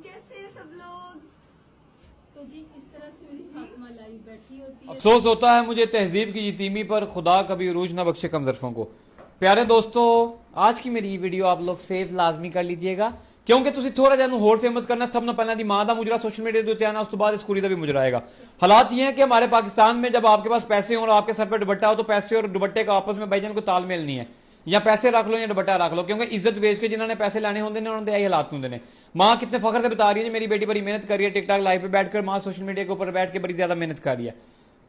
कैसे हैं सब लोग? तो जी इस तरह से मेरी फातिमा लाइव बैठी होती है। अफसोस होता है मुझे तहजीब की यतीमी पर, खुदा कभी उरूज ना बख्शे कम ज़रफ़ों को। प्यारे दोस्तों, आज की मेरी वीडियो आप लोग सेव लाजमी कर लीजिएगा, क्योंकि तुसी थोड़ा जिहा होर फेमस करना। सब ना पहले दी मां दा मुजरा सोशल मीडिया ते आना, उस तो बाद इस कुड़ी दा भी मुजरा आएगा। हालात ये है कि हमारे पाकिस्तान में जब आपके पास पैसे हो और आपके सर पर दुपट्टा हो, तो पैसे और दुपट्टे का आपस में भाईजान को तालमेल नहीं है। या पैसे रख लो या दुपट्टा रख लो, क्योंकि इज्जत वेच के जिन्होंने पैसे लाने होंगे ने उन्होंने यही हालात होंगे ने। माँ कितने फखर से बता रही है मेरी बेटी बड़ी मेहनत कर रही है, टिकटॉक लाइव पे बैठकर माँ सोशल मीडिया के ऊपर बैठ के बड़ी ज्यादा मेहनत कर रही है।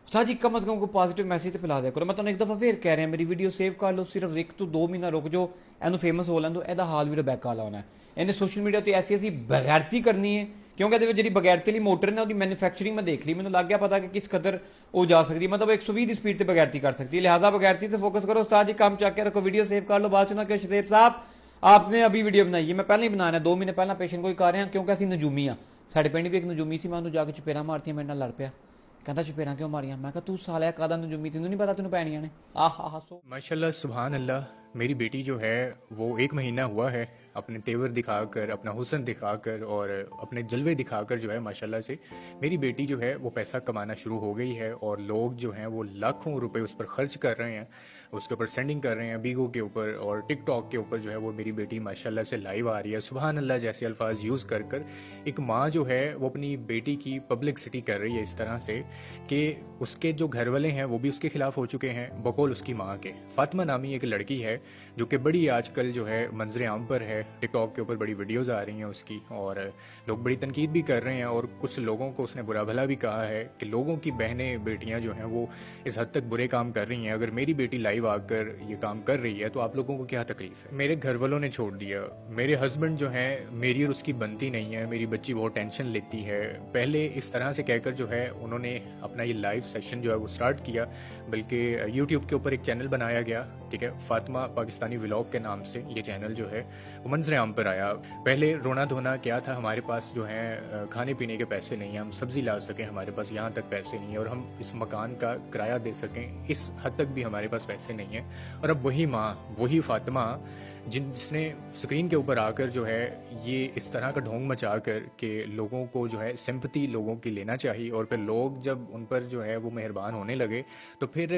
साथ ही कम अज कम को पॉजिटिव मैसेज तो फैला दिया करो। मैं तुम्हें एक दफा फिर कह रहा मेरी वीडियो सेव कर लो, सिर्फ 1 ਤੋਂ 2 महीना रुक जाओ, एनू फेमस हो लैन दो, एदा हाल भी बैक वाला होना है। इन्हें सोशल मीडिया तो ऐसी ऐसी बगैरती करनी है, क्योंकि जी बगैरती वाली मोटर ने उसकी मैन्युफैक्चरिंग में देख ली, मैंने लग गया पता कि किस कदर वो जा सकती है, मतलब 120 की स्पीड से बगैरती कर सकती है। लिहाजा बगैरती से फोकस करो, साथ ही काम चाक के रखो, वीडियो सेव कर लो। बात सुना कि शदेब साहब आपने अभी वीडियो बनाई है, मैं पहले ही बनाना है 2 महीने पहला पेशेंट को ही कर रहे हैं, क्योंकि असं नजूमी हाँ। साढ़े पिंड भी एक नजूमी सी, मैं उन्होंने जाके चपेरा मारती मेरे नाल लड़ पिया, कहता चपेरा क्यों मारिया। मैं कहा तू साला कादा नजूमी, तेनू नहीं पता तेन पैनिया ने। आह सो माशाल्लाह सुभान अल्लाह। मेरी बेटी जो है वो 1 महीना हुआ है, अपने तेवर दिखाकर, अपना हुस्न दिखाकर और अपने जलवे दिखाकर जो है माशाल्लाह से मेरी बेटी जो है वो पैसा कमाना शुरू हो गई है। और लोग जो हैं वो लाखों रुपए उस पर खर्च कर रहे हैं, उसके ऊपर सेंडिंग कर रहे हैं, बीगो के ऊपर और टिकटॉक के ऊपर जो है वो मेरी बेटी माशाल्लाह से लाइव आ रही है। सुभान अल्लाह जैसे अल्फाज यूज़ कर कर एक माँ जो है वो अपनी बेटी की पब्लिसिटी कर रही है इस तरह से कि उसके जो घर वाले हैं वो भी उसके खिलाफ हो चुके हैं बकौल उसकी माँ के। फातिमा नामी एक लड़की है जो कि बड़ी आजकल जो है मंजर आम पर है, टिकटॉक के ऊपर बड़ी वीडियोस आ रही हैं उसकी और लोग बड़ी तनकीद भी कर रहे हैं। और कुछ लोगों को उसने बुरा भला भी कहा है कि लोगों की बहनें बेटियां जो हैं वो इस हद तक बुरे काम कर रही हैं, अगर मेरी बेटी लाइव आकर ये काम कर रही है तो आप लोगों को क्या तकलीफ है। मेरे घर वालों ने छोड़ दिया, मेरे हस्बैंड जो हैं मेरी और उसकी बनती नहीं है, मेरी बच्ची बहुत टेंशन लेती है। पहले इस तरह से कहकर जो है उन्होंने अपना ये लाइव सेशन जो है वो स्टार्ट किया, बल्कि यूट्यूब के ऊपर एक चैनल बनाया गया, ठीक है, फातिमा पाकिस्तानी व्लॉग के नाम से ये चैनल जो है वो मंजर आम पर आया। पहले रोना धोना क्या था, हमारे पास जो है खाने पीने के पैसे नहीं हैं, हम सब्जी ला सकें हमारे पास यहाँ तक पैसे नहीं है, और हम इस मकान का किराया दे सकें इस हद तक भी हमारे पास पैसे नहीं है। और अब वही माँ, वही फातिमा जिसने स्क्रीन के ऊपर आकर जो है ये इस तरह का ढोंग मचा कर के लोगों को जो है सिंपैथी लोगों की लेना चाहिए, और फिर लोग जब उन पर जो है वो मेहरबान होने लगे तो फिर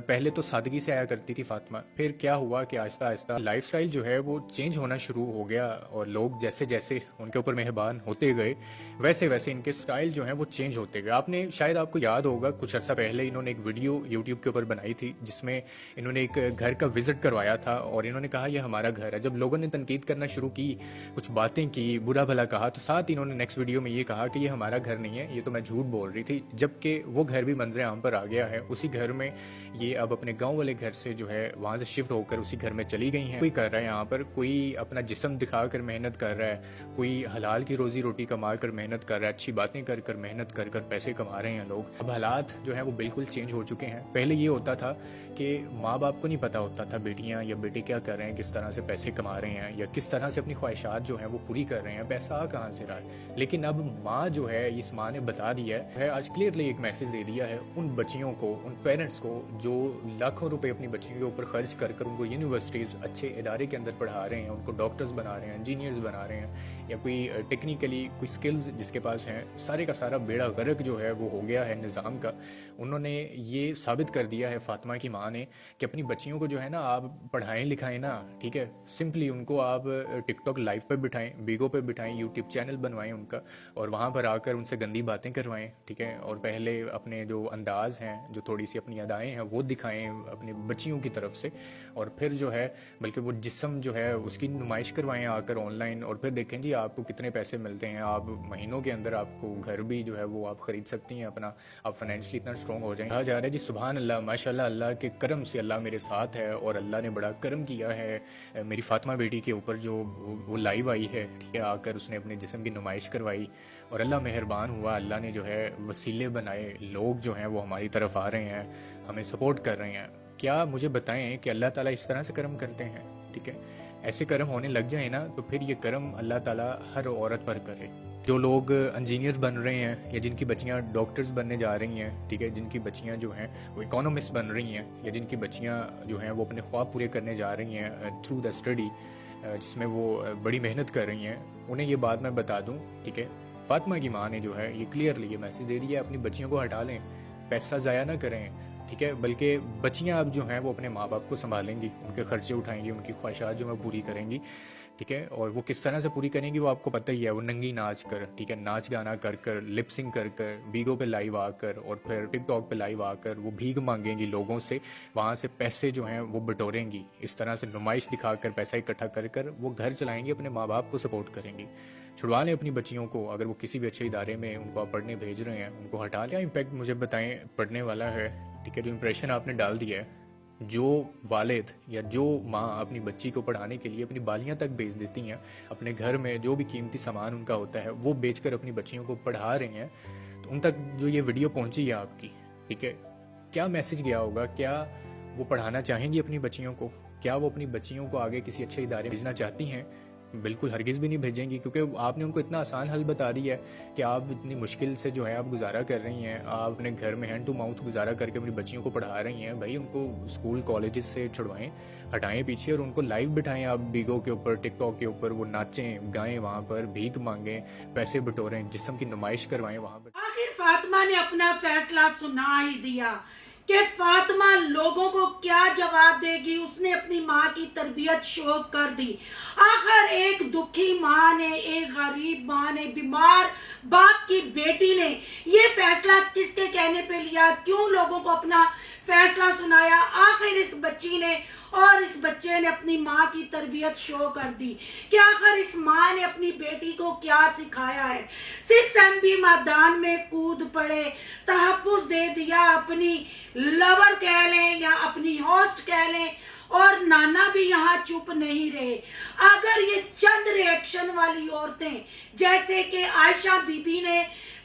पहले तो सादगी से आया करती थी फातिमा, फिर क्या हुआ कि आहिस्ता आहिस्ता लाइफस्टाइल जो है वो चेंज होना शुरू हो गया, और लोग जैसे जैसे उनके ऊपर मेहरबान होते गए वैसे वैसे इनके स्टाइल जो है वो चेंज होते गए। आपने शायद आपको याद होगा कुछ अर्सा पहले इन्होंने एक वीडियो यूट्यूब के ऊपर बनाई थी जिसमें इन्होंने एक घर का विजिट करवाया था और इन्होंने कहा यह हमारा घर है। जब लोगों ने तनकीद करना शुरू की, कुछ बातें की, बुरा भला कहा, तो साथ इन्होंने नेक्स्ट वीडियो में ये कहा कि ये हमारा घर नहीं है, ये तो मैं झूठ बोल रही थी, जबकि वो घर भी मंजर आम पर आ गया है। उसी घर में ये अब अपने गांव वाले घर से जो है वहां से शिफ्ट होकर उसी घर में चली गई हैं। कोई कर रहा है यहाँ पर, कोई अपना जिस्म दिखाकर मेहनत कर रहा है, कोई हलाल की रोजी रोटी कमा कर मेहनत कर रहा है, अच्छी बातें कर कर मेहनत कर कर पैसे कमा रहे हैं लोग। अब हालात जो है वो बिल्कुल चेंज हो चुके हैं। पहले ये होता था कि माँ बाप को नहीं पता होता था बेटियां या बेटे क्या कर रहे हैं, किस तरह से पैसे कमा रहे हैं या किस तरह से अपनी ख्वाहिशात जो हैं वो पूरी कर रहे हैं, पैसा आ कहाँ से रहा है। लेकिन अब माँ जो है, इस माँ ने बता दिया है, आज क्लियरली एक मैसेज दे दिया है उन बच्चियों को, उन पेरेंट्स को जो लाखों रुपए अपनी बच्चियों के ऊपर खर्च कर कर उनको यूनिवर्सिटीज़ अच्छे इदारे के अंदर पढ़ा रहे हैं, उनको डॉक्टर्स बना रहे हैं, इंजीनियर्स बना रहे हैं, या कोई टेक्निकली कोई स्किल्स जिसके पास हैं, सारे का सारा बेड़ा गर्क जो है वो हो गया है निज़ाम का। उन्होंने ये साबित कर दिया है फातिमा की माँ ने कि अपनी बच्चियों को जो है ना आप पढ़ाएं लिखाएं ना, ठीक है, सिंपली उनको आप टिकटॉक लाइव पे बिठाएं, बीगो पे बिठाएं, यूट्यूब चैनल बनवाएं उनका और वहाँ पर आकर उनसे गंदी बातें करवाएं, ठीक है, और पहले अपने जो अंदाज हैं, जो थोड़ी सी अपनी अदाएँ हैं वो दिखाएं अपनी बच्चियों की तरफ से, और फिर जो है बल्कि वो जिस्म जो है उसकी नुमाइश करवाएं आकर ऑनलाइन, और फिर देखें जी आपको कितने पैसे मिलते हैं, आप महीनों के अंदर आपको घर भी जो है वो आप ख़रीद सकती हैं अपना, आप फाइनेंशियली इतना स्ट्रॉन्ग हो जाएं। कहा जा रहा है जी सुभान अल्लाह, माशाल्लाह, अल्लाह के करम से अल्लाह मेरे साथ है और अल्लाह ने बड़ा करम किया है मेरी फातिमा बेटी के ऊपर, जो वो लाइव आई है, ठीक है, आकर उसने अपने जिस्म की नुमाइश करवाई और अल्लाह मेहरबान हुआ, अल्लाह ने जो है वसीले बनाए, लोग जो हैं वो हमारी तरफ आ रहे हैं, हमें सपोर्ट कर रहे हैं। क्या मुझे बताएं कि अल्लाह ताला इस तरह से करम करते हैं, ठीक है, ऐसे करम होने लग जाए ना तो फिर ये करम अल्लाह ताला हर औरत पर करे। जो लोग इंजीनियर बन रहे हैं या जिनकी बच्चियां डॉक्टर्स बनने जा रही हैं, ठीक है, जिनकी बच्चियां जो हैं वो इकोनॉमिस्ट बन रही हैं, या जिनकी बच्चियां जो हैं वो अपने ख्वाब पूरे करने जा रही हैं थ्रू द स्टडी, जिसमें वो बड़ी मेहनत कर रही हैं, उन्हें ये बात मैं बता दूं, ठीक है। फातिमा की माँ ने जो है ये क्लियरली ये मैसेज दे दिया है, अपनी बच्चियों को हटा लें, पैसा ज़ाया ना करें, ठीक है। बल्कि बच्चियां अब जो हैं वो अपने माँ बाप को संभालेंगी, उनके खर्चे उठाएंगी, उनकी ख्वाहिशात जो है पूरी करेंगी, ठीक है। और वो किस तरह से पूरी करेंगी वो आपको पता ही है। वो नंगी नाच कर, ठीक है, नाच गाना कर कर, लिपसिंग कर कर, बीगो पे लाइव आकर और फिर टिकटॉक पे लाइव आकर वो भीख मांगेंगी लोगों से, वहाँ से पैसे जो हैं वो बटोरेंगी, इस तरह से नुमाइश दिखाकर पैसा इकट्ठा कर कर वो घर चलाएंगी, अपने माँ बाप को सपोर्ट करेंगी। छुड़वा लें अपनी बच्चियों को, अगर वो किसी भी अच्छे इदारे में उनको आप पढ़ने भेज रहे हैं उनको हटा लें। इम्पैक्ट मुझे बताएं पढ़ने वाला है, ठीक है, जो इम्प्रेशन आपने डाल दिया है। जो वालिद या जो माँ अपनी बच्ची को पढ़ाने के लिए अपनी बालियाँ तक बेच देती हैं, अपने घर में जो भी कीमती सामान उनका होता है वो बेचकर अपनी बच्चियों को पढ़ा रही हैं, तो उन तक जो ये वीडियो पहुंची है आपकी, ठीक है, क्या मैसेज गया होगा? क्या वो पढ़ाना चाहेंगी अपनी बच्चियों को? क्या वो अपनी बच्चियों को आगे किसी अच्छे इदारे में भेजना चाहती हैं? बिल्कुल हरगिज़ भी नहीं भेजेंगी, क्योंकि आपने उनको इतना आसान हल बता दिया है कि आप इतनी मुश्किल से जो है आप गुजारा कर रही हैं, आप अपने घर में हैंड टू माउथ गुजारा करके अपनी बच्चियों को पढ़ा रही हैं। भाई उनको स्कूल कॉलेजेस से छुड़वाएं, हटाएं पीछे और उनको लाइव बिठाएं आप बीगो के ऊपर, टिकटॉक के ऊपर, वो नाचें गाएं, वहाँ पर भीख मांगें, पैसे बटोरें, जिस्म की नुमाइश करवाएं वहाँ पर। आखिर फातिमा ने अपना फैसला सुना ही दिया कि फातिमा लोगों को क्या जवाब देगी। उसने अपनी माँ की तरबियत शो कर दी। आखिर एक दुखी माँ ने, एक गरीब माँ ने, बीमार बाप की बेटी ने ये फैसला किसके कहने पे लिया? क्यों लोगों को अपना फैसला सुनाया? आखिर इस बच्ची ने और इस बच्चे ने अपनी माँ की तरबियत शो कर दी कि आखिर इस माँ ने अपनी बेटी को क्या सिखाया है। 6 MB मैदान में कूद पड़े, तहफ्फुज दे दिया, अपनी लवर कह लें या अपनी होस्ट कह लें, और नाना भी यहाँ चुप नहीं रहे। अगर ये चंद रिएक्शन वाली औरतें, जैसे कि आयशा बीबी ने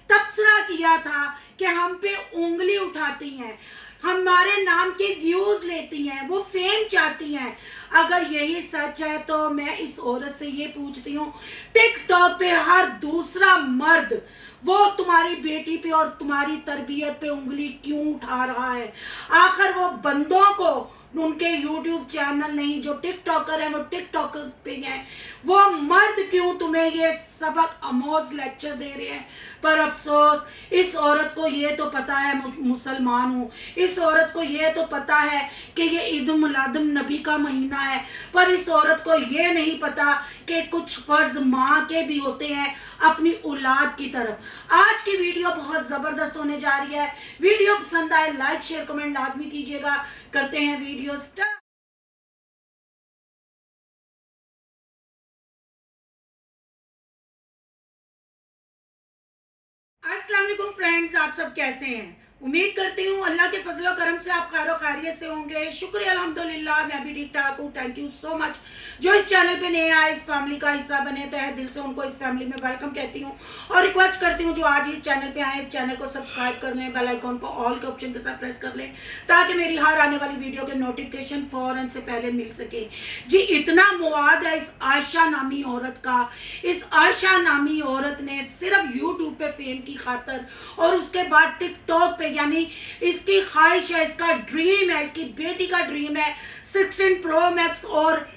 तबसरा किया था कि हम पे उंगली उठाती हैं, हमारे नाम के व्यूज लेती हैं, वो फेम चाहती हैं, अगर यही सच है तो मैं इस औरत से ये पूछती हूँ, टिकटॉक पे हर दूसरा मर्द वो तुम्हारी बेटी पे और तुम्हारी तरबियत पे उंगली क्यों उठा रहा है? आखिर वो बंदों को उनके YouTube चैनल नहीं, जो टिकटॉकर हैं वो टिकटॉक पे हैं, वो मर्द क्यों तुम्हें ये सबक आमोज लेक्चर दे रहे हैं? पर अफसोस इस औरत को ये तो पता है मुसलमान हूँ, इस औरत को ये तो पता है कि ये ईद मिलादुन नबी का महीना है, पर इस औरत को ये नहीं पता कि कुछ फर्ज माँ के भी होते हैं अपनी औलाद की तरफ। आज की वीडियो बहुत ज़बरदस्त होने जा रही है। वीडियो पसंद आए लाइक शेयर कमेंट लाजमी कीजिएगा। करते हैं वीडियो स्टार्ट। अस्सलाम वालेकुम फ्रेंड्स, आप सब कैसे हैं? उम्मीद करती हूँ अल्लाह के फजल करम से आप खैर खैरियत से होंगे। शुक्र अल्हम्दुलिल्लाह, मैं भी ठीक ठाक हूँ। Thank you so much. जो इस चैनल पे नए आए, इस फैमिली का हिस्सा बने, तहे दिल से उनको इस फैमिली में वेलकम कहती हूँ और रिक्वेस्ट करती हूँ जो आज इस चैनल पे आए, इस चैनल को सब्सक्राइब कर लें, बेल आइकॉन को ऑल के ऑप्शन के साथ प्रेस कर लें ताकि मेरी हर आने वाली वीडियो के नोटिफिकेशन फौरन से पहले मिल सके। जी, इतना मवाद है इस आयशा नामी औरत का। इस आयशा नामी औरत ने सिर्फ यूट्यूब पे फेम की खातर और उसके बाद टिकटॉक पे, यानी इसकी ख्वाहिश है, इसका ड्रीम है, इसकी बेटी का ड्रीम है 16 Pro Max और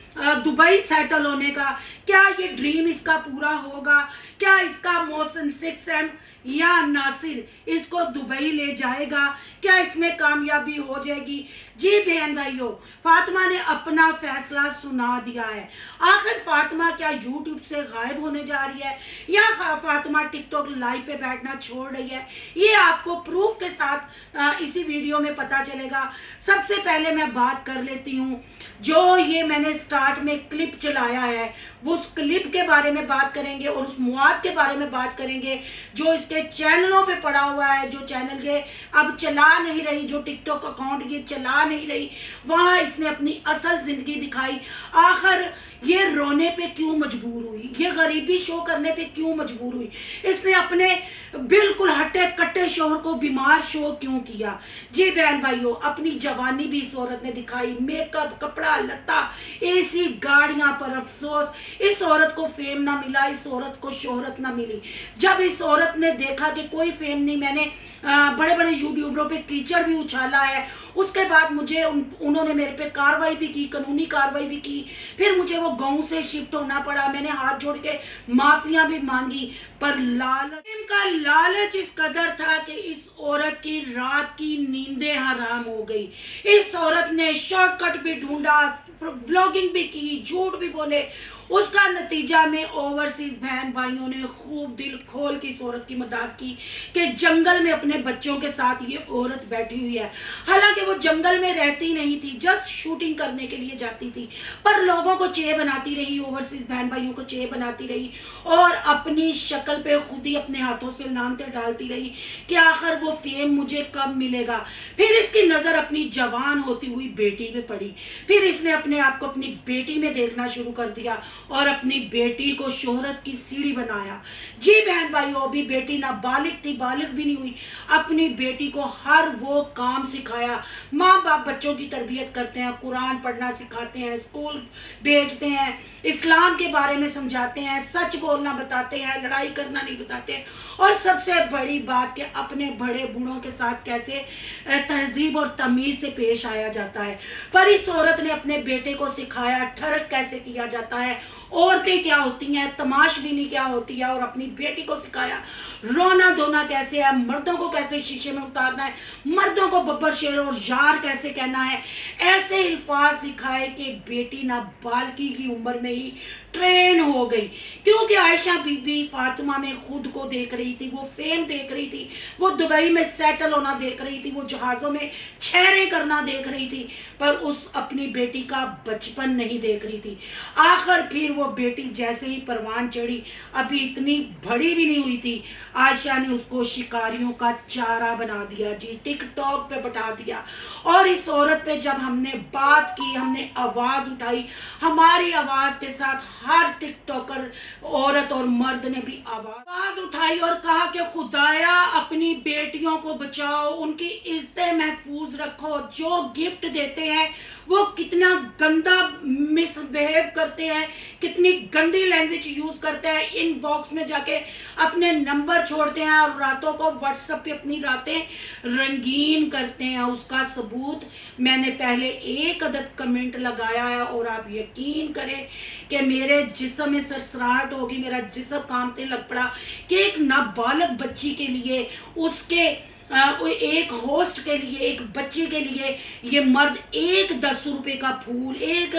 दुबई सेटल होने का। क्या ये ड्रीम इसका पूरा होगा? क्या इसका मोहसिन 6M या नासिर इसको दुबई ले जाएगा? क्या इसमें कामयाबी हो जाएगी? जी बहन भाइयों, फातिमा ने अपना फैसला सुना दिया है। आखिर फातिमा क्या यूट्यूब से गायब होने जा रही है या फातिमा टिकटॉक लाइव पे बैठना छोड़ रही है? ये आपको प्रूफ के साथ इसी वीडियो में पता चलेगा। सबसे पहले मैं बात कर लेती हूँ, जो ये मैंने स्टार्ट में क्लिप चलाया है वो उस क्लिप के बारे में बात करेंगे और उस मुआद के बारे में बात करेंगे जो इसके चैनलों पे पड़ा हुआ है, जो चैनल ये अब चला नहीं रही, जो टिकटॉक अकाउंट ये चला नहीं रही, वहाँ इसने अपनी असल जिंदगी दिखाई। आखिर ये रोने पे क्यों मजबूर हुई, ये गरीबी शो करने पे क्यों मजबूर हुई, इसने अपने बिल्कुल हट्टे कट्टे शोहर को बीमार शो क्यों किया? जी बहन भाइयों, अपनी जवानी भी इस औरत ने दिखाई, मेकअप, कपड़ा लत्ता, एसी गाड़ियां, पर अफसोस इस औरत को फेम ना मिला, इस औरत को शोहरत ना मिली। जब इस औरत ने देखा कि कोई फेम नहीं, मैंने बड़े बड़े यूट्यूबरों पे कीचड़ भी उछाला है, उसके बाद मुझे उन्होंने मेरे पे कार्रवाई भी की, कानूनी कार्रवाई भी की, फिर मुझे वो गांव से शिफ्ट होना पड़ा, मैंने हाथ जोड़ के माफिया भी मांगी, पर लालच इस कदर था कि इस औरत की रात की नींदें हराम हो गई। इस औरत ने शॉर्टकट भी ढूंढा, व्लॉगिंग भी की, झूठ भी बोले। उसका नतीजा में ओवरसीज बहन भाइयों ने खूब दिल खोल के इस औरत की मदद की कि जंगल में अपने बच्चों के साथ ये औरत बैठी हुई है। हालांकि वो जंगल में रहती नहीं थी, जस्ट शूटिंग करने के लिए जाती थी, पर लोगों को चे बनाती रही, ओवरसीज बहन भाइयों को चे बनाती रही और अपनी शक्ल पे खुद ही अपने हाथों से लानते डालती रही कि आखिर वो फेम मुझे कब मिलेगा। फिर इसकी नजर अपनी जवान होती हुई बेटी में पड़ी, फिर इसने अपने आप को अपनी बेटी में देखना शुरू कर दिया और अपनी बेटी को शोहरत की सीढ़ी बनाया। जी बहन भाइयों, अभी बेटी नाबालिग थी, बालिग भी नहीं हुई। अपनी बेटी को हर वो काम सिखाया। माँ बाप बच्चों की तरबियत करते हैं, कुरान पढ़ना सिखाते हैं, स्कूल भेजते हैं, इस्लाम के बारे में समझाते हैं, सच बोलना बताते हैं, लड़ाई करना नहीं बताते। और सबसे बड़ी बात कि अपने बड़े बूढ़ों के साथ कैसे तहजीब और तमीज से पेश आया जाता है। पर इस औरत ने अपने बेटे को सिखाया ठरक कैसे किया जाता है, औरतें क्या होती हैं, तमाशबीनी क्या होती है, और अपनी बेटी को सिखाया रोना धोना कैसे है, मर्दों को कैसे शीशे में उतारना है, मर्दों को बब्बर शेर और यार कैसे कहना है। ऐसे अल्फाज सिखाए कि बेटी नाबालिगी की उम्र में ही ट्रेन हो गई। क्योंकि आयशा बीबी फातिमा में खुद को देख रही थी, वो फेम देख रही थी, वो दुबई में सेटल होना देख रही थी, वो जहाज़ों में छेड़े करना देख रही थी, पर उस अपनी बेटी का बचपन नहीं देख रही थी। आखिर फिर वो बेटी जैसे ही परवान चढ़ी, अभी इतनी बड़ी भी नहीं हुई थी, आयशा ने उसको शिकारियों का चारा बना दिया जी, टिकटॉक पे बैठा दिया। और इस औरत पे जब हमने बात की, हमने आवाज़ उठाई, हमारी आवाज़ के साथ हर टिकटॉकर औरत और मर्द ने भी आवाज उठाई और कहा कि खुदाया अपनी बेटियों को बचाओ, उनकी इज्जतें महफूज रखो। जो गिफ्ट देते हैं वो कितना गंदा मिसबिहेव करते हैं, कितनी गंदी लैंग्वेज यूज करते हैं, इनबॉक्स में जाके अपने नंबर छोड़ते हैं और रातों को व्हाट्सएप पे अपनी रातें रंगीन करते हैं। उसका सबूत मैंने पहले एक अदद कमेंट लगाया है और आप यकीन करें कि मेरे जिस्म में सरसराहट होगी, मेरा जिस्म कांपने लग पड़ा कि एक नाबालिग बच्ची के लिए, उसके एक होस्ट के लिए, एक बच्चे के लिए ये मर्द एक 10 रुपए का फूल, एक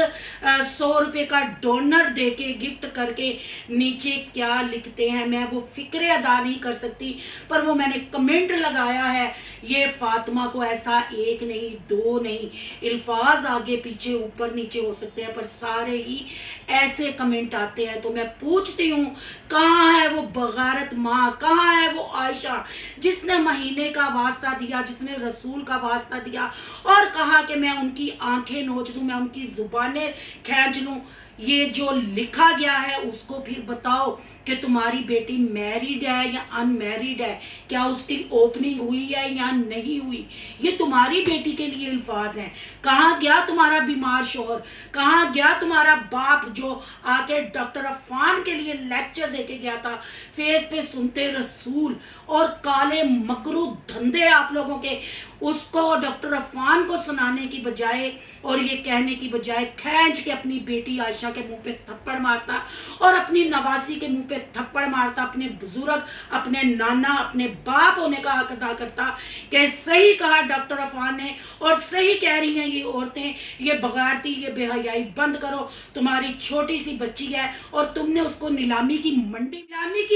100 रुपए का डोनर देके गिफ्ट करके नीचे क्या लिखते हैं मैं वो फिक्र अदा नहीं कर सकती। पर वो मैंने कमेंट लगाया है, ये फातिमा को ऐसा एक नहीं दो नहीं, अल्फाज आगे पीछे ऊपर नीचे हो सकते हैं, पर सारे ही ऐसे कमेंट आते हैं। तो मैं पूछती हूँ, कहाँ है वो बगारत माँ, कहाँ है वो आयशा जिसने महीने का वास्ता दिया, जिसने रसूल का वास्ता दिया और कहा कि मैं उनकी आंखें नोच दूं, मैं उनकी जुबानें खींच लूं। ये जो लिखा गया है उसको फिर बताओ कि तुम्हारी बेटी मैरिड है या अनमैरिड है, क्या उसकी ओपनिंग हुई है या नहीं हुई, ये तुम्हारी बेटी के लिए अल्फाज हैं। कहाँ गया तुम्हारा बीमार शोहर, कहाँ गया तुम्हारा बाप जो आके डॉक्टर अफान के लिए लेक्चर देके गया था, फेस पे सुनते रसूल और काले मकरू धंधे आप लोगों के, उसको डॉक्टर अफान को सुनाने की बजाय और ये कहने की बजाय खींच के अपनी बेटी आयशा के मुंह पे थप्पड़ मारता और अपनी नवासी के मुंह पे थप्पड़ मारता, अपने बुजुर्ग, अपने नाना, अपने बाप होने का हक अदा करता कि सही कहा डॉक्टर अफान ने और सही कह रही हैं ये औरतें, ये बगारती, ये बेहयाई बंद करो। तुम्हारी छोटी सी बच्ची है और तुमने उसको नीलामी की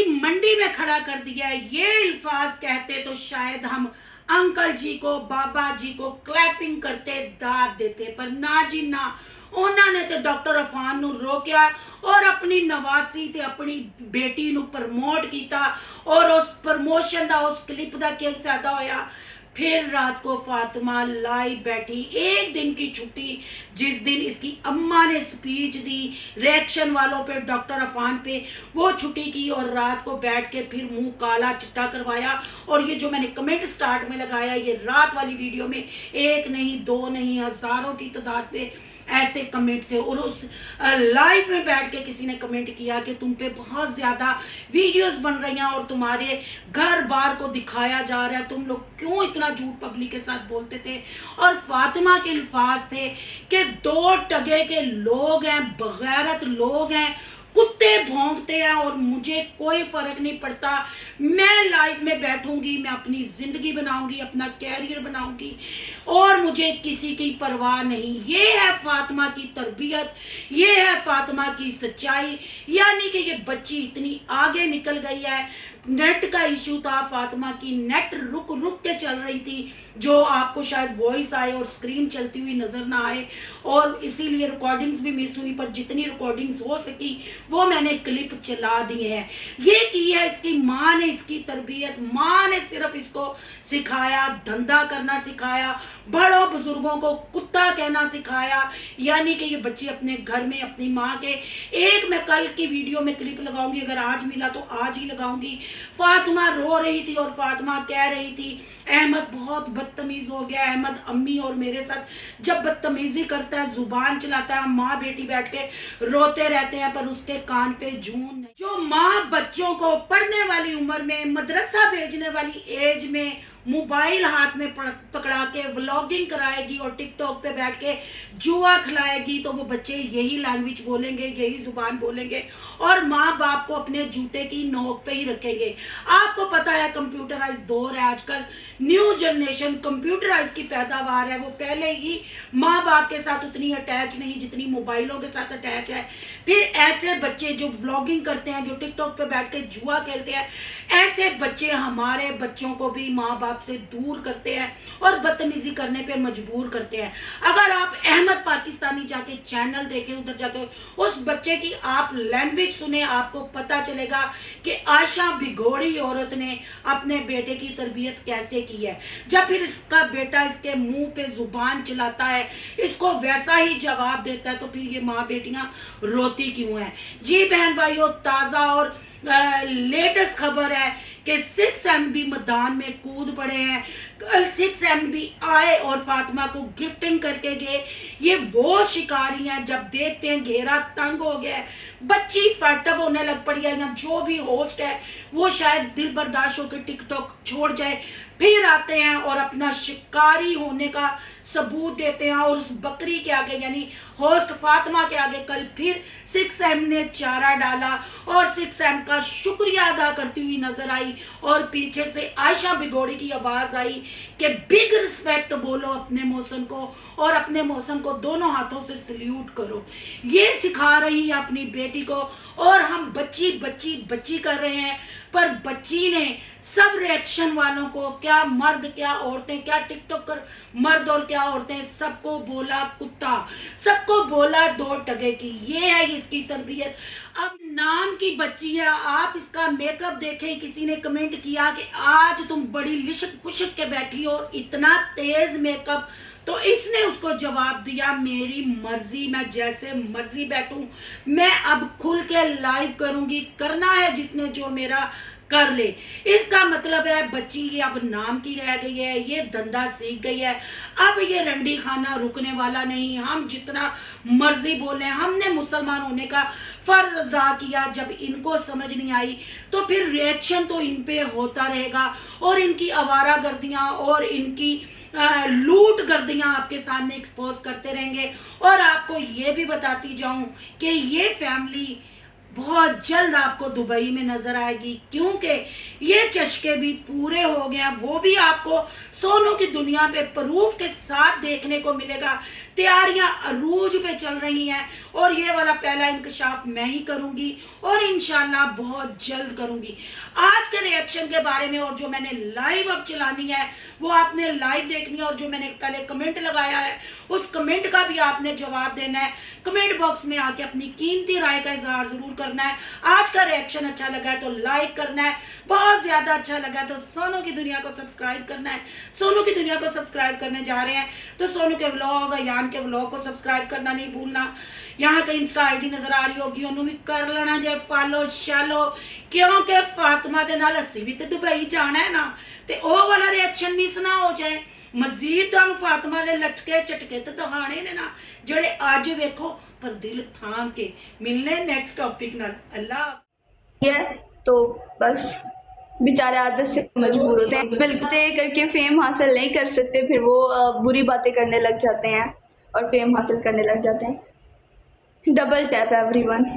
मंडी में खड़ा कर दिया है। ये अल्फाज कहते तो शायद हम अंकल जी को, बाबा जी को क्लैपिंग करते, दाद देते, पर ना जी ना, उन्होंने तो डॉक्टर अफान नू रोकिया और अपनी नवासी ते अपनी बेटी नू प्रमोट किया और उस प्रमोशन दा, उस क्लिप दा क्या फायदा होया। फिर रात को फातिमा लाइव बैठी, एक दिन की छुट्टी, जिस दिन इसकी अम्मा ने स्पीच दी रिएक्शन वालों पे, डॉक्टर अफान पे, वो छुट्टी की और रात को बैठ के फिर मुंह काला चिट्टा करवाया। और ये जो मैंने कमेंट स्टार्ट में लगाया, ये रात वाली वीडियो में एक नहीं, दो नहीं, हजारों की तादाद पे ऐसे कमेंट थे। और उस लाइव में बैठ के किसी ने कमेंट किया कि तुम पे बहुत ज़्यादा वीडियोस बन रही हैं और तुम्हारे घर बार को दिखाया जा रहा है, तुम लोग क्यों इतना झूठ पब्लिक के साथ बोलते थे। और फातिमा के अल्फाज थे कि 2 टगे के लोग हैं, बगैरत लोग हैं, कुत्ते भौंकते हैं और मुझे कोई फर्क नहीं पड़ता। मैं लाइफ में बैठूंगी, मैं अपनी जिंदगी बनाऊंगी, अपना कैरियर बनाऊंगी और मुझे किसी की परवाह नहीं। ये है फातिमा की तरबियत, ये है फातिमा की सच्चाई। यानी कि ये बच्ची इतनी आगे निकल गई है। नेट का इशू था, फातिमा की नेट रुक रुक के चल रही थी, जो आपको शायद वॉइस आए और स्क्रीन चलती हुई नजर ना आए, और इसीलिए रिकॉर्डिंग्स भी मिस हुई। पर जितनी रिकॉर्डिंग्स हो सकी वो मैंने क्लिप चला दी है। ये की है इसकी माँ ने, इसकी तरबियत। माँ ने सिर्फ इसको सिखाया, धंधा करना सिखाया, बड़ों बुजुर्गों को कुत्ता कहना सिखाया। यानी कि ये बच्ची अपने घर में अपनी माँ के, एक मैं कल की वीडियो में क्लिप लगाऊंगी, अगर आज मिला तो आज ही लगाऊंगी। फातिमा रो रही थी और फातिमा कह रही थी अहमद बहुत बदतमीज हो गया। अहमद अम्मी और मेरे साथ जब बदतमीजी करता है, जुबान चलाता है, माँ बेटी बैठ के रोते रहते हैं पर उसके कान पे जून नहीं। जो माँ बच्चों को पढ़ने वाली उम्र में, मदरसा भेजने वाली एज में मोबाइल हाथ में पकड़ा के व्लॉगिंग कराएगी और टिकटॉक पे बैठ के जुआ खिलाएगी, तो वो बच्चे यही लैंग्वेज बोलेंगे, यही जुबान बोलेंगे और माँ बाप को अपने जूते की नोक पे ही रखेंगे। आपको पता है कंप्यूटराइज दौर है आजकल, न्यू जनरेशन कंप्यूटराइज की पैदावार है। वो पहले ही माँ बाप के साथ उतनी अटैच नहीं जितनी मोबाइलों के साथ अटैच है। फिर ऐसे बच्चे जो व्लॉगिंग करते हैं, जो टिकटॉक पे बैठ के जुआ खेलते हैं, ऐसे बच्चे हमारे बच्चों को भी माँ बाप से दूर करते हैं और बदतमीजी करने पे मजबूर करते हैं। अगर आप अहमद पाकिस्तानी जाके चैनल देखें, उधर जाके उस बच्चे की आप लैंग्वेज सुने, आपको पता चलेगा कि आयशा भिगोड़ी औरत ने अपने बेटे की तरबियत कैसे की है। जब फिर इसका बेटा इसके मुंह पे जुबान चलाता है, इसको वैसा ही जवाब देता है, तो फिर ये माँ बेटियां रोती क्यों हैं। जी बहन भाइयों, ताज़ा और लेटेस्ट खबर है कि 6 MB मैदान में कूद पड़े हैं। कल 6 MB आए और फातिमा को गिफ्टिंग करके गए। ये वो शिकारी हैं, जब देखते हैं घेरा तंग हो गया है, बच्ची फटअप होने लग पड़ी है, या जो भी होस्ट है वो शायद दिल बर्दाश्त होकर टिकटॉक छोड़ जाए, फिर आते हैं और अपना शिकारी होने का सबूत देते हैं। और उस बकरी के आगे यानी होस्ट फातिमा के आगे कल फिर 6M ने चारा डाला और 6M का शुक्रिया अदा करती हुई नजर आई और पीछे से आयशा भिगोड़ी की आवाज आई कि बिग रिस्पेक्ट बोलो अपने मौसम को और अपने मौसम को दोनों हाथों से सल्यूट करो। ये सिखा रही है अपनी बेटी को और हम बच्ची बच्ची बच्ची कर रहे हैं। पर बच्ची ने सब रिएक्शन वालों को, क्या मर्द क्या औरतें, क्या टिकटॉकर मर्द और क्या औरतें, सबको बोला कुत्ता, सबको बोला 2 टगे की। ये है इसकी तरबियत। अब नाम की बच्ची है, आप इसका मेकअप देखें। किसी ने कमेंट किया कि आज तुम बड़ी लिशक पुशक के बैठी हो और इतना तेज मेकअप, तो इसने उसको जवाब दिया मेरी मर्जी, मैं जैसे मर्जी बैठूं, मैं अब खुल के लाइव करूंगी, करना है जिसने जो मेरा कर ले। इसका मतलब है बच्ची ये अब नाम की रह गई है, ये धंधा सीख गई है। अब ये रंडी खाना रुकने वाला नहीं। हम जितना मर्जी बोले, हमने मुसलमान होने का फर्ज अदा किया। जब इनको समझ नहीं आई तो फिर रिएक्शन तो इन पे होता रहेगा और इनकी आवारागर्दियां और इनकी लूट गर्दियां आपके सामने एक्सपोज करते रहेंगे। और आपको ये भी बताती जाऊं कि ये फैमिली बहुत जल्द आपको दुबई में नजर आएगी, क्योंकि ये चस्के भी पूरे हो गए हैं। वो भी आपको सोनू की दुनिया पे प्रूफ के साथ देखने को मिलेगा। तैयारियां अरूज पे चल रही हैं और ये वाला पहला इंकशाफ मैं ही करूंगी और इंशाल्लाह बहुत जल्द करूंगी। आज के रिएक्शन के बारे में और जो मैंने लाइव अब चलानी है वो आपने लाइव देखनी है, और जो मैंने पहले कमेंट लगाया है उस कमेंट का भी आपने जवाब देना है। कमेंट बॉक्स में आके अपनी कीमती राय का इजहार जरूर करना है। आज का रिएक्शन अच्छा लगा है तो लाइक करना है, बहुत ज्यादा अच्छा लगा है तो सोनू की दुनिया को सब्सक्राइब करना है। सोनू की दुनिया को सब्सक्राइब करने जा रहे हैं तो सोनू के व्लॉग, यान के व्लॉग को सब्सक्राइब करना नहीं भूलना। यहाँ का इंस्टा आईडी नजर आ रही होगी, उन्होंने भी कर लेना जे फॉलो शालो, क्योंकि फातिमा दे नाल असी भी तो दुबई जाना है ना, ते ओ वाला रिएक्शन मिस ना हो जाए। ਮਜ਼ੀਦ ਤੁਹਾਨੂੰ ਫਾਤਿਮਾ ਦੇ ਲਟਕੇ ਝਟਕੇ ਤੇ ਦਿਖਾਣੇ ਨੇ ਨਾ ਜਿਹੜੇ ਅੱਜ ਵੇਖੋ ਪਰ ਦਿਲ ਥਾਮ ਕੇ ਮਿਲਨੇ ਨੈਕਸਟ ਟੌਪਿਕ ਨਾਲ ਅੱਲਾ है तो बस बेचारे आदत से मजबूर होते हैं बिल्कुल करके फेम हासिल नहीं कर सकते, फिर वो बुरी बातें करने लग जाते हैं और फेम हासिल करने लग जाते हैं। Double tap everyone.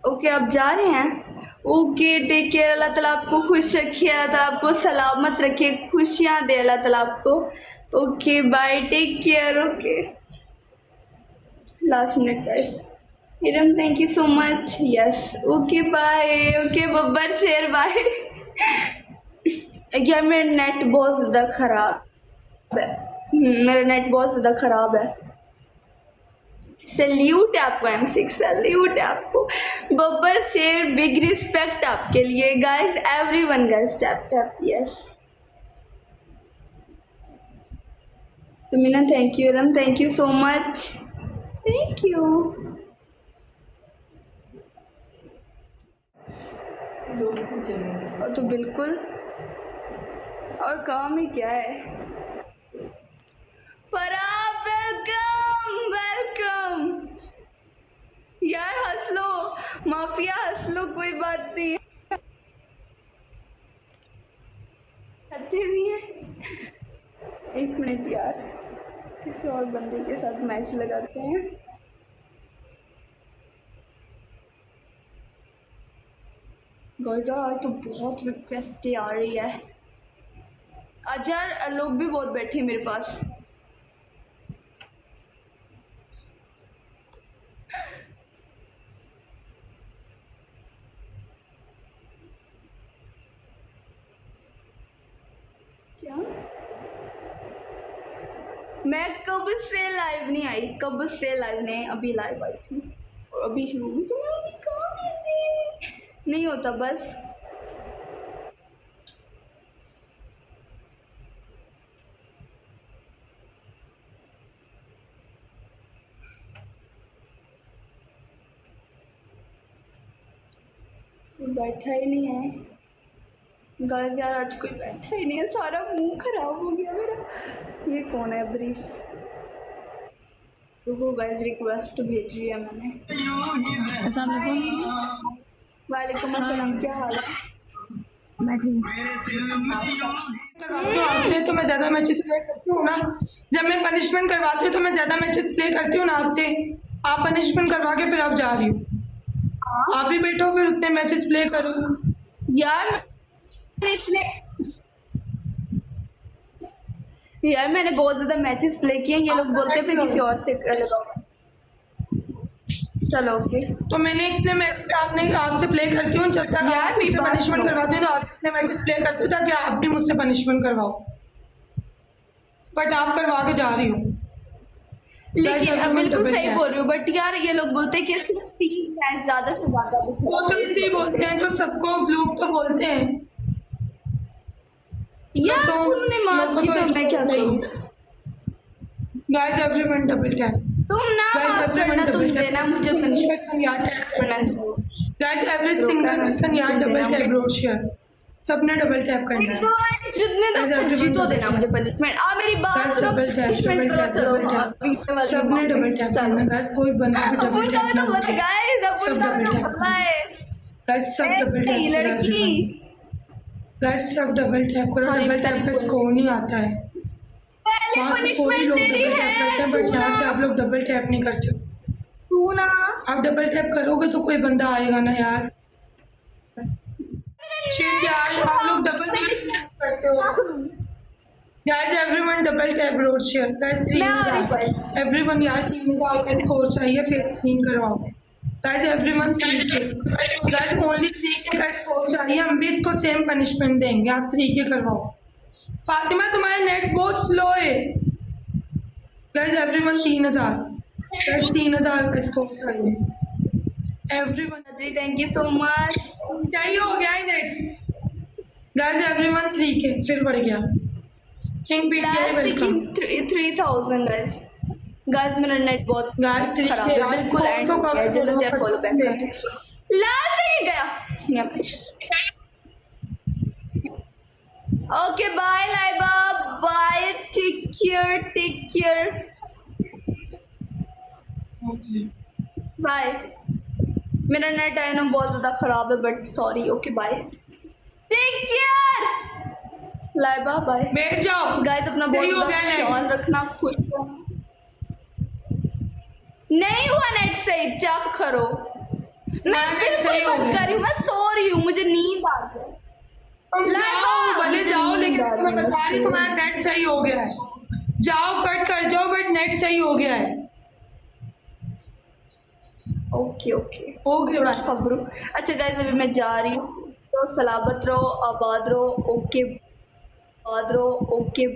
ओके आप जा रहे हैं, ओके टेक केयर। अल्लाह ताला आपको खुश रखिए, अल्लाह ताला आपको सलामत रखे, खुशियाँ दे अल्लाह ताला आपको। Okay bye, take care. Okay last minute guys. Iram thank you so much. Yes okay bye. Okay बब्बर शेर बाय। यार मेरा नेट बहुत ज़्यादा ख़राब है, मेरा नेट बहुत ज़्यादा ख़राब है। सैल्यूट है आपको M6, सैल्यूट है आपको बब्बर शेर, बिग रिस्पेक्ट आपके लिए guys. Everyone guys tap tap yes. Sumina thank you, rum thank you so much, thank you. और तो बिल्कुल, और काम ही क्या है। पराग वेलकम वेलकम यार, हंस लो माफिया, हंस लो कोई बात नहीं। आते भी है। एक मिनट यार, किसी और बंदे के साथ मैच लगाते हैं। गाइस यार आज तो बहुत रिक्वेस्ट आ रही है। आज यार लोग भी बहुत बैठे हैं मेरे पास। क्या मैं कब से लाइव नहीं आई, कब से लाइव नहीं, अभी लाइव आई थी और अभी शुरू हुई, तो मैं अभी काम नहीं होता बस। कोई बैठा ही नहीं है गाइस यार, आज कोई बैठा ही नहीं है, सारा मुंह खराब हो गया मेरा। ये कौन है ब्रिस? रुको गाइस, रिक्वेस्ट भेजी है मैंने। अस्सलाम वालेकुम। वालेकुम अस्सलाम, क्या हाल है? मैं ठीक। करवाती हूँ आपसे तो मैं ज़्यादा मैचेस प्ले करती हूँ ना। जब मैं पनिशमेंट करवाती हूँ तो मैं ज़्यादा मैचेस प्ले करती हूँ ना आपसे। आप पनिशमेंट करवा के फिर आप जा रही हो। आप भी बैठो फिर उतने मैचेस प्ले करो यार इतने यार मैंने बहुत ज्यादा मैचेस प्ले किए हैं। ये लोग बोलते हैं फिर किसी और से कर लो। चलो ओके। तो मैंने इतने मैचेस आपसे प्ले करती हूँ, जब तक यार आप मेरी मुझसे बात पनिशमेंट सुनो। करवाते हो ना, आप इतने मैचेस प्ले करते हो ताकि आप भी मुझसे पनिशमेंट करवाओ, बट आप करवा के जा रही हो। लेकिन Guys, बिल्कुल double सही tap. बोल रही हूँ, बट यार ये लोग बोलते हैं कि सिर्फ 3 मैच ज्यादा से ज्यादा भी वो तो इसी ही बोलते हैं, तो सबको लोग तो बोलते हैं यार तो तुमने माफ की तो मैं क्या करूँ। Guys everyone double tap. तुम ना माफ करना, तुम देना मुझे punishment. Guys every single person यार डबल टैप रोड शेयर, सबने डबल टैप करना है। जितने तक जीतो देना मुझे पनिशमेंट। आ मेरी बात गाइस सुनो, डबल टैप, पनिशमेंट करो। चलो सबने डबल टैप करना है। गाइस कोई बंदा भी डबल टैप ना करे। गाइस सब अपन double तो tap पता है गाइस सब डबल टैप नहीं करो। लड़की गाइस सब डबल टैप करो। हमारी डबल टैप का पहली स्कोर नहीं आता है। पहले वहाँ से कोई पनिशमेंट लोग दे रही डबल टैप करते है हैं, बट तू यहाँ से ना, आप लोग डबल टैप नहीं करते। तू ना आप डबल टैप करोगे तो कोई बंदा आएगा ना यार। शिट यार, आप लोग डबल टैप करते हो। Guys everyone double tap road share. Guys मैं आ रही 3000 बस। एवरीवन यार 3000 का स्कोर चाहिए, फेस स्क्रीन करवाओ। Guys everyone 3K, guys only 3K का स्कोर चाहिए। हम भी इसको सेम पनिशमेंट देंगे, आप 3K करवाओ। फातिमा तुम्हारा नेट बहुत स्लो है। गाइस एवरीवन 3000, गाइस 3000 का स्कोर चाहिए everyone. Thank you so much. चाहिए हो गया है नेट। गाइस एवरीवन 3K फिर बढ़ गया। किंग पीट गया, लास्ट वेलकम। 3000 गाइस। गाइस मेरा नेट बहुत Guys, ठीक खराब है, है, आज बिल्कुल फोन एंड तो हो गया है। कब जल्दी से करो, फॉलो बैक कसम कर। लास्ट ही गया यहाँ पे। Okay bye Laiba, bye, take care, take care, bye. मेरा नेट है ना बहुत ज़्यादा ख़राब है, but sorry. Okay bye, take care Laiba, bye. बैठ जाओ गाइस अपना सही बहुत हो गया ज़्यादा नेट। ख्याल रखना, खुश रहना। नहीं हुआ नेट सही, चेक करो। मैं नेट बिल्कुल सही हो बंद गया। कर रही हूँ, मैं सो रही हूँ, मुझे नींद आ गई। तुम लाइबा, जाओ भले मुझे जाओ, नींद लेकिन आ रही मैं है, बता रही सो तुम्हारा नेट सही हो गया है। जाओ कट कर जाओ, बट नेट सही हो गया है। ओके ओके, हो गया थोड़ा बस। सब्र। अच्छा गाइस अभी मैं जा रही हूँ, तो सलामत रहो, आबाद रहो। ओके, आबाद रहो। ओके।